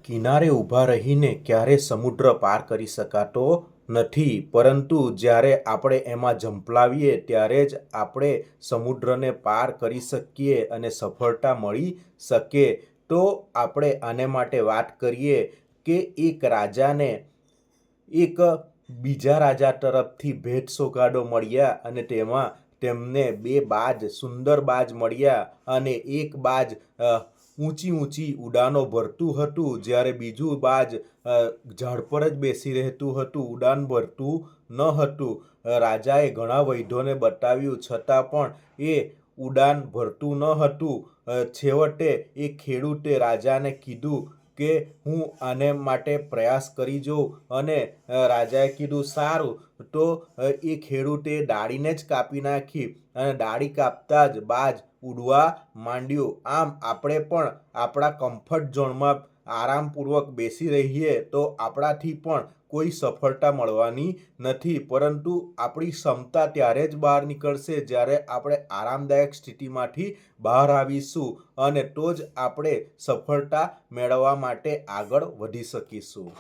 કિનારે ઊભા રહીને ક્યારેય સમુદ્ર પાર કરી શકાતો નથી, પરંતુ જ્યારે આપણે એમાં ઝંપલાવીએ ત્યારે જ આપણે સમુદ્રને પાર કરી શકીએ અને સફળતા મળી શકે. તો આપણે આને માટે વાત કરીએ કે એક રાજાને એક બીજા રાજા તરફથી ભેટ સોગાદો મળ્યા અને તેમાં તેમને બે બાજ, સુંદર બાજ મળ્યા અને એક બાજ ઊંચી ઊંચી ઉડાનો ભરતું હતું, જ્યારે બીજું બાજ ઝાડ પર જ બેસી રહેતું હતું, ઉડાન ભરતું ન હતું. રાજાએ ઘણા વૈદ્યોને બતાવ્યું, છતાં પણ એ ઉડાન ભરતું ન હતું. છેવટે એ ખેડૂતે રાજાને કીધું કે હું આને માટે પ્રયાસ કરી જોઉં, અને રાજાએ કીધું સારું. તો એ ખેડૂતે ડાળીને જ કાપી નાખી અને ડાળી કાપતા જ બાજ ઉડવા માંડ્યું. આમ આપણે પણ આપણા કમ્ફર્ટ ઝોનમાં આરામપૂર્વક બેસી રહીએ તો આપણાથી પણ કોઈ સફળતા મળવાની નથી, પરંતુ આપણી ક્ષમતા ત્યારે જ બહાર નીકળશે જ્યારે આપણે આરામદાયક સ્થિતિમાંથી બહાર આવીશું, અને તો જ આપણે સફળતા મેળવવા માટે આગળ વધી શકીશું.